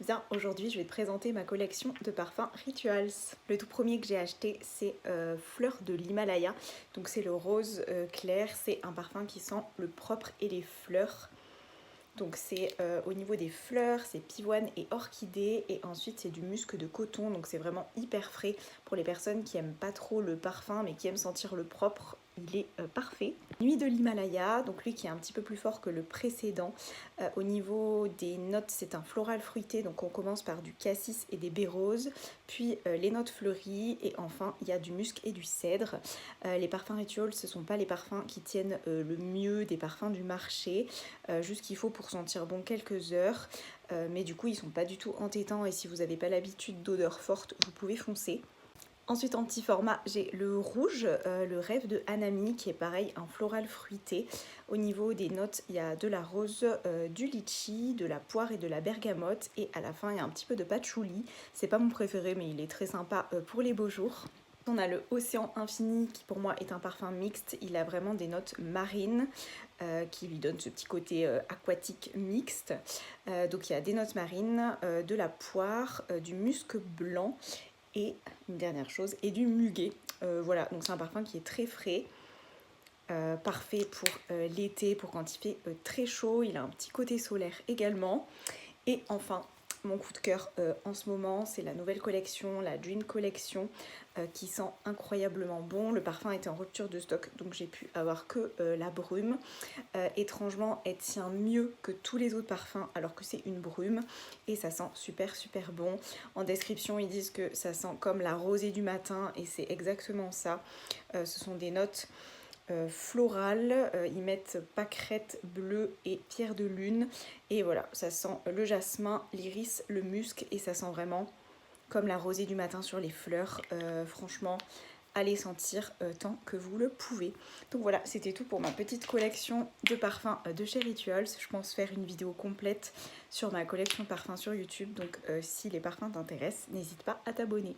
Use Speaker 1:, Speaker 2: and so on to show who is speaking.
Speaker 1: bien, aujourd'hui je vais te présenter ma collection de parfums Rituals. Le tout premier que j'ai acheté c'est Fleur de l'Himalaya, donc c'est le rose clair, c'est un parfum qui sent le propre et les fleurs. Donc c'est au niveau des fleurs, c'est pivoine et orchidée, et ensuite c'est du musc de coton, donc c'est vraiment hyper frais pour les personnes qui aiment pas trop le parfum mais qui aiment sentir le propre. Il est parfait. Nuit de l'Himalaya, donc lui qui est un petit peu plus fort que le précédent. Au niveau des notes, c'est un floral fruité, donc on commence par du cassis et des baies roses, puis les notes fleuries, et enfin il y a du musc et du cèdre. Les parfums Rituals, ce ne sont pas les parfums qui tiennent le mieux des parfums du marché, juste qu'il faut pour sentir bon quelques heures, mais du coup ils sont pas du tout entêtants, et si vous n'avez pas l'habitude d'odeurs fortes, vous pouvez foncer. Ensuite en petit format, j'ai le rouge, le rêve de Hanami, qui est pareil, un floral fruité. Au niveau des notes, il y a de la rose, du litchi, de la poire et de la bergamote, et à la fin il y a un petit peu de patchouli. C'est pas mon préféré mais il est très sympa pour les beaux jours. On a le Océan Infini qui pour moi est un parfum mixte, il a vraiment des notes marines qui lui donnent ce petit côté aquatique mixte. Donc il y a des notes marines, de la poire, du musc blanc et une dernière chose, et du muguet. Voilà, donc c'est un parfum qui est très frais, parfait pour l'été, pour quand il fait très chaud. Il a un petit côté solaire également. Et enfin, mon coup de cœur en ce moment, c'est la nouvelle collection, la Dream Collection, qui sent incroyablement bon. Le parfum était en rupture de stock, donc j'ai pu avoir que la brume. Étrangement, elle tient mieux que tous les autres parfums alors que c'est une brume, et ça sent super super bon. En description, ils disent que ça sent comme la rosée du matin, et c'est exactement ça. Ce sont des notes florales, ils mettent pâquerette bleue et pierre de lune, et voilà, ça sent le jasmin, l'iris, le musc, et ça sent vraiment comme la rosée du matin sur les fleurs. Franchement, allez sentir tant que vous le pouvez. Donc voilà, c'était tout pour ma petite collection de parfums de chez Rituals. Je pense faire une vidéo complète sur ma collection de parfums sur YouTube, donc si les parfums t'intéressent, n'hésite pas à t'abonner.